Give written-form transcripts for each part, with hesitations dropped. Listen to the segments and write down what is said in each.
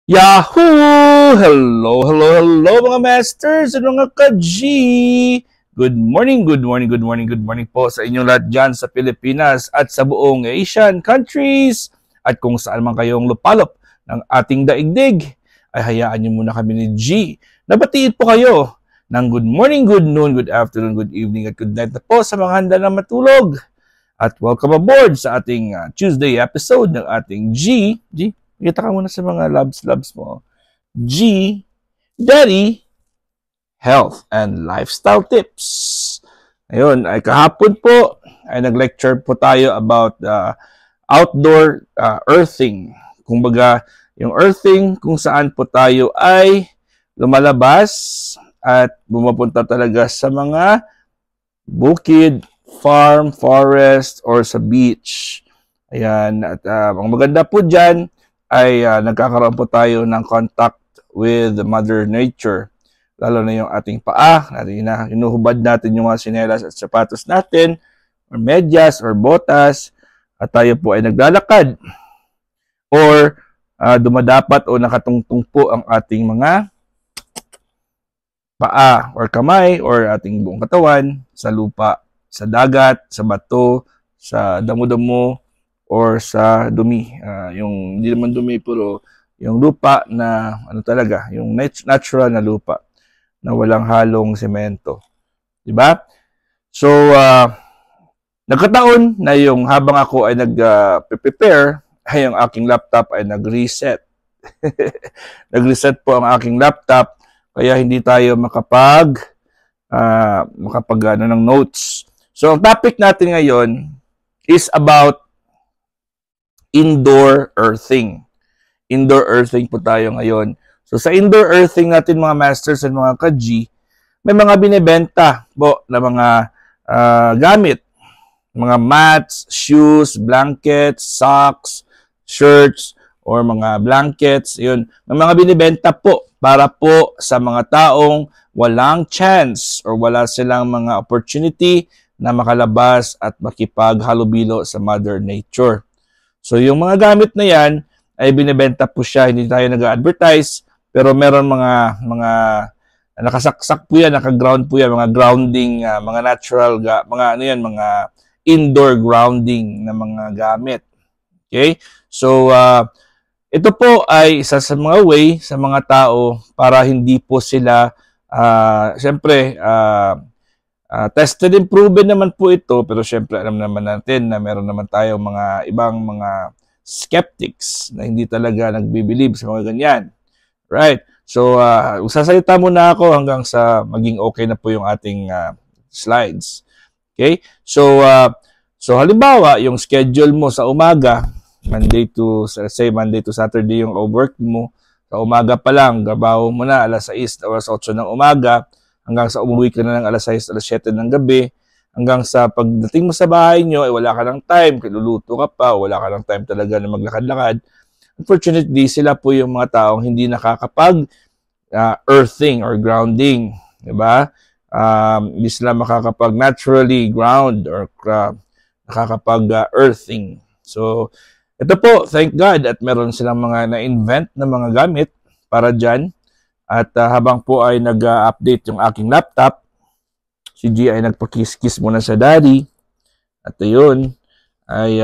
Yahoo! Hello, hello, hello mga masters at mga ka-G! Good morning, good morning, good morning, good morning po sa inyong lahat dyan sa Pilipinas at sa buong Asian countries at kung saan man kayong lupalop ng ating daigdig ay hayaan nyo muna kami ni G. Nabatiin po kayo ng good morning, good noon, good afternoon, good evening at good night na po sa mga handa na matulog. At welcome aboard sa ating Tuesday episode ng ating G. Kita ka muna sa mga labs mo. G, Daddy, Health and Lifestyle Tips. Ayun, ay kahapon po, ay nag-lecture po tayo about outdoor earthing. Kumbaga, yung earthing kung saan po tayo ay lumalabas at bumapunta talaga sa mga bukid, farm, forest, or sa beach. Ayan, at ang maganda po dyan, ay nagkakaroon po tayo ng contact with Mother Nature. Lalo na yung ating paa, inuhubad natin yung mga sinelas at sapatos natin, or medyas, or botas, at tayo po ay naglalakad. Or dumadapat o nakatungtong po ang ating mga paa, or kamay, or ating buong katawan, sa lupa, sa dagat, sa bato, sa damo-damo, or sa dumi. Yung hindi naman dumi, pero yung lupa na ano talaga, yung natural na lupa na walang halong semento. Diba? So, nagkataon na yung habang ako ay nag-prepare, ay yung aking laptop ay nag-reset. Nag-reset po ang aking laptop, kaya hindi tayo makapag ng notes. So, ang topic natin ngayon is about indoor earthing. Indoor earthing po tayo ngayon. So sa indoor earthing natin mga masters and mga ka-G, may mga binebenta po na mga gamit. Mga mats, shoes, blankets, socks, shirts, or mga blankets. Yun. May mga binebenta po para po sa mga taong walang chance or wala silang mga opportunity na makalabas at makipaghalubilo sa Mother Nature. So, yung mga gamit na yan ay binibenta po siya. Hindi tayo nag-advertise, pero meron mga nakasaksak po yan, naka-ground po yan, mga grounding, mga natural, mga indoor grounding na mga gamit. Okay? So, ito po ay isa sa mga way sa mga tao para hindi po sila, siyempre, tested and proven naman po ito, pero syempre alam naman natin na meron naman tayong mga ibang mga skeptics na hindi talaga nagbibilib sa mga ganyan. Right? So, sasalita muna ako hanggang sa maging okay na po yung ating slides. Okay? So, halimbawa, yung schedule mo sa umaga, Monday to Saturday yung work mo, sa umaga pa lang, trabaho mo na alas 6, alas 8 ng umaga, hanggang sa umuwi ka na ng alas 6, alas 7 ng gabi, hanggang sa pagdating mo sa bahay nyo, ay wala ka ng time, luluto ka pa, wala ka ng time talaga na maglakad-lakad. Unfortunately, sila po yung mga taong hindi nakakapag earthing or grounding. Diba? Hindi sila makakapag naturally ground or nakakapag earthing. So, ito po, thank God, at meron silang mga na-invent na mga gamit para dyan. At habang po ay nag-update yung aking laptop, si G ay nagpa-kiss-kiss muna sa daddy. At ayun, ay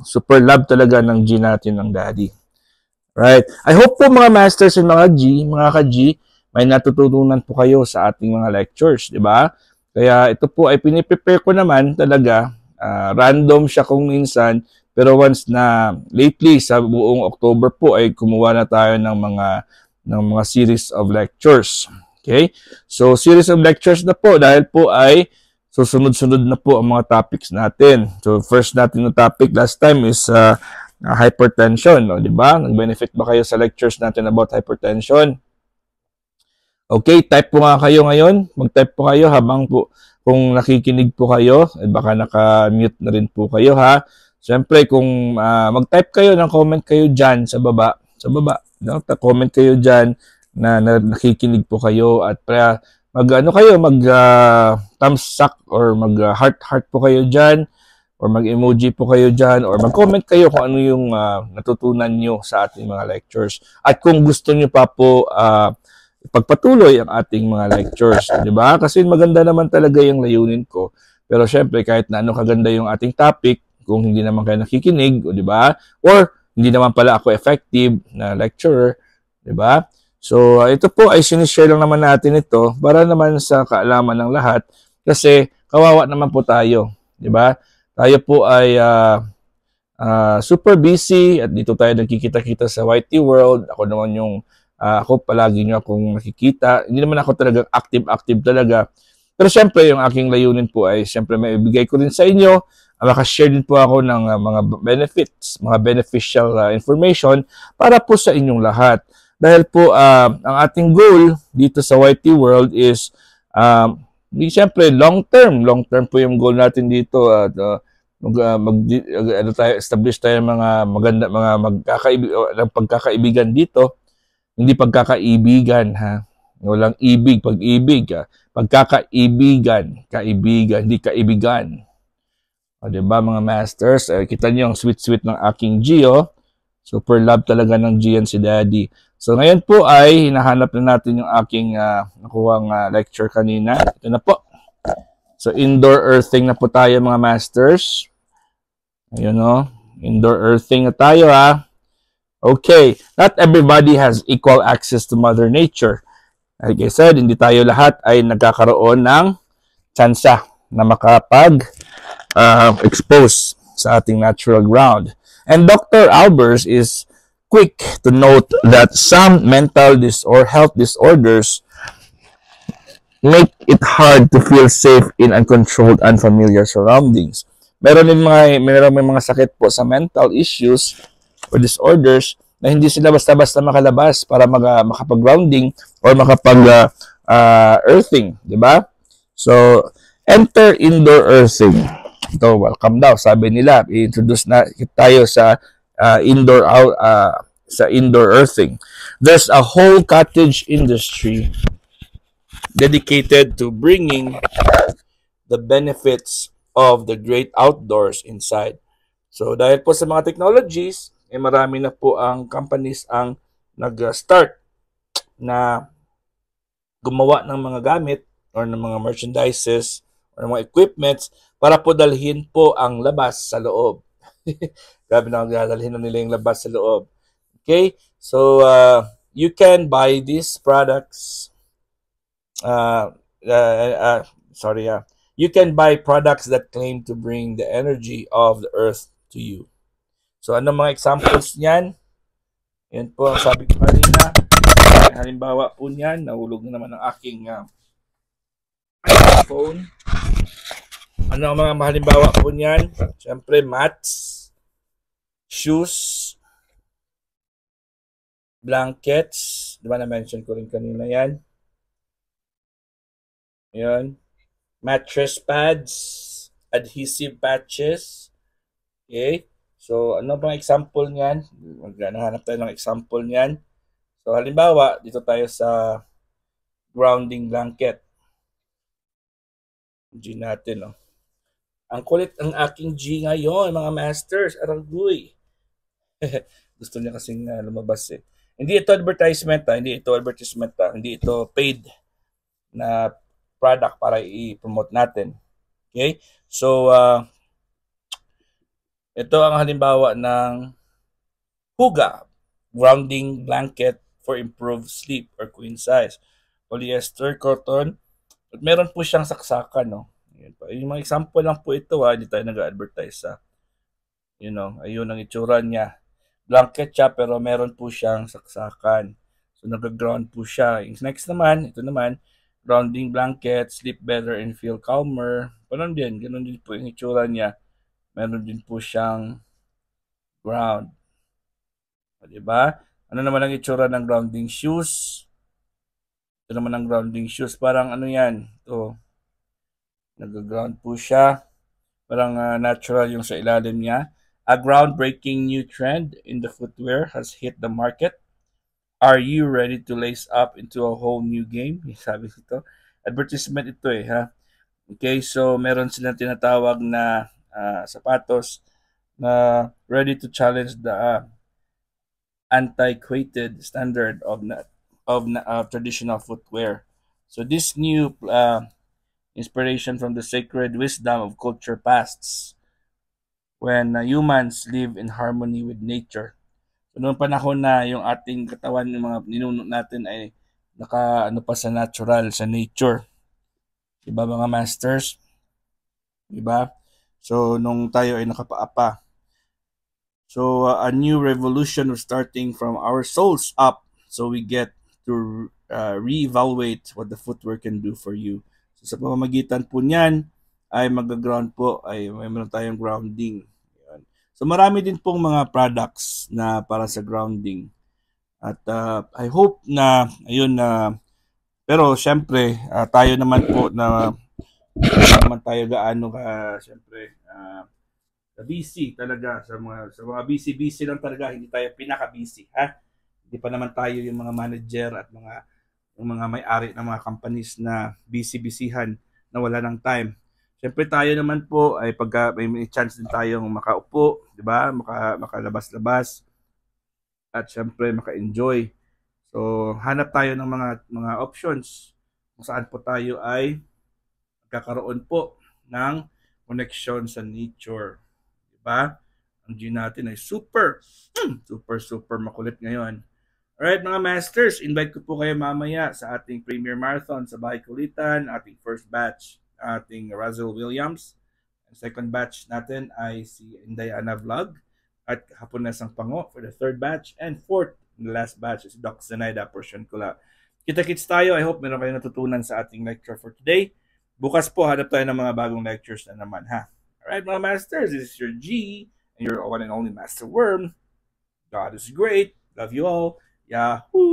super love talaga ng G natin ng daddy. Right? I hope po mga masters and mga G, mga ka-G, may natututunan po kayo sa ating mga lectures, di ba? Kaya ito po ay piniprepare ko naman talaga. Random siya kung minsan, pero once na lately sa buong October po ay kumuha na tayo ng mga series of lectures. Okay? So, series of lectures na po dahil po ay susunod-sunod na po ang mga topics natin. So, first natin na topic last time is hypertension. No? Diba? Nag-benefit ba kayo sa lectures natin about hypertension? Okay, type po nga kayo ngayon. Mag-type po kayo habang po, kung nakikinig po kayo, baka naka-mute na rin po kayo ha. Siyempre, kung mag-type kayo ng comment kayo dyan sa baba, no? Comment kayo dyan na nakikinig po kayo at thumbs up or mag heart po kayo dyan or mag-emoji po kayo dyan, or mag-comment kayo kung ano yung natutunan nyo sa ating mga lectures. At kung gusto nyo pa po pagpatuloy ang ating mga lectures, di ba? Kasi maganda naman talaga yung layunin ko. Pero syempre, kahit na ano kaganda yung ating topic, kung hindi naman kayo nakikinig, di ba? Or hindi naman pala ako effective na lecturer, di ba? So, ito po ay sinishare lang naman natin ito para naman sa kaalaman ng lahat kasi kawawa naman po tayo, di ba? Tayo po ay super busy at dito tayo nagkikita-kita sa YT World. Ako naman yung ako palagi nyo akong nakikita. Hindi naman ako talagang active talaga. Pero syempre, yung aking layunin po ay syempre may ibigay ko rin sa inyo. Makashare din po ako ng mga benefits, mga beneficial information para po sa inyong lahat. Dahil po, ang ating goal dito sa YT World is, syempre, long-term. Long-term po yung goal natin dito. Establish tayo mga maganda, mga pagkakaibigan dito. Hindi pagkakaibigan, ha? Walang ibig, pag-ibig, ha? Pagkakaibigan, kaibigan, hindi kaibigan. O, diba, mga masters? Kita niyo yung sweet-sweet ng aking Gio. Super love talaga ng Gian si Daddy. So, ngayon po ay hinahanap na natin yung aking nakuhang lecture kanina. Ito na po. So, indoor earthing na po tayo, mga masters. Ayun, no? Indoor earthing na tayo, ha? Okay. Not everybody has equal access to Mother Nature. Like I said, hindi tayo lahat ay nagkakaroon ng tsansa na makapag-expose sa ating natural ground. And Dr. Albers is quick to note that some mental or health disorders make it hard to feel safe in uncontrolled, unfamiliar surroundings. Meron may mga sakit po sa mental issues or disorders na hindi sila basta-basta makalabas para makapag-grounding or makapag-earthing, di ba? So, enter indoor earthing. Ito, welcome daw, sabi nila. I-introduce na tayo sa indoor earthing. There's a whole cottage industry dedicated to bringing the benefits of the great outdoors inside. So, dahil po sa mga technologies, marami na po ang companies ang nag-start na gumawa ng mga gamit or ng mga merchandises or mga equipments para po dalhin po ang labas sa loob. Grabe na dalhin na nila yung labas sa loob. Okay? So, you can buy these products. You can buy products that claim to bring the energy of the earth to you. So, ano mga examples niyan? Yan po ang sabi ko kanina. Halimbawa po niyan, nahulog na naman ang aking phone. Ano ang mga halimbawa po niyan? Siyempre, mats, shoes, blankets. Di ba na-mention ko rin kanina yan? Yan. Mattress pads, adhesive patches. Okay? So, ano bang example niyan? Maghanap tayo ng example niyan. So, halimbawa, dito tayo sa grounding blanket. G natin, no? Ang kulit ang aking G ngayon, mga masters. Arangguy. Gusto niya kasing lumabas eh. Hindi ito advertisement, ha? Hindi ito advertisement, ha? Hindi ito paid na product para i-promote natin. Okay? So, ito ang halimbawa ng Huga grounding blanket for improved sleep or queen size. Polyester, cotton. At meron po siyang saksakan, no? Yung mga example lang po ito, ha? Hindi tayo nag-advertise, ha? You know, ayun ang itsura niya. Blanket siya, pero meron po siyang saksakan. So, nag-ground po siya. Next naman, ito naman, grounding blanket, sleep better and feel calmer. Ganun din po yung itsura niya. Meron din po siyang ground. O, diba? Ano naman ang itsura ng grounding shoes? Ito naman ang grounding shoes. Parang ano yan? Ito. Nag-ground po siya. Parang natural yung sa ilalim niya. A groundbreaking new trend in the footwear has hit the market. Are you ready to lace up into a whole new game? Sabi ito. Advertisement ito ha. Okay, so meron silang tinatawag na sapatos na ready to challenge the antiquated standard of traditional footwear. So this new inspiration from the sacred wisdom of culture pasts when humans live in harmony with nature. So noong panahon na yung ating katawan, yung mga ninuno natin ay naka ano pa sa natural, sa nature. Diba mga masters? Diba? So nung tayo ay nakapaapa. So a new revolution was starting from our souls up. So we get to reevaluate what the footwear can do for you. So sa pamamagitan po niyan ay mag-ground po, ay may meron tayong grounding. Yan. So marami din pong mga products na para sa grounding. At I hope na ayun na pero syempre tayo naman po na hindi naman tayo gaano ka syempre busy talaga sa mga busy lang talaga, hindi tayo pinaka-busy, ha? Hindi pa naman tayo yung mga manager at yung mga may-ari ng mga companies na busy-busyhan na wala ng time. Siyempre tayo naman po ay pagka may chance din tayong makaupo, 'di ba? Makalabas-labas at siyempre maka-enjoy. So, hanap tayo ng mga options kung saan po tayo ay magkakaroon po ng connection sa nature. Diba? Ang G natin ay super makulit ngayon. Alright mga masters, invite ko po kayo mamaya sa ating Premier Marathon sa Bahay Kulitan, ating first batch, ating Razel Williams. Ang second batch natin ay si Indayana Vlog at Hapon na Sang Pango for the third batch. And fourth, the last batch is Doc Zenaida portion ko lang. Kita-kits tayo. I hope meron kayo natutunan sa ating lecture for today. Bukas po, hanap tayo ng mga bagong lectures na naman, ha? Alright, mga masters, this is your G, and your one and only Master Worm. God is great. Love you all. Yahoo!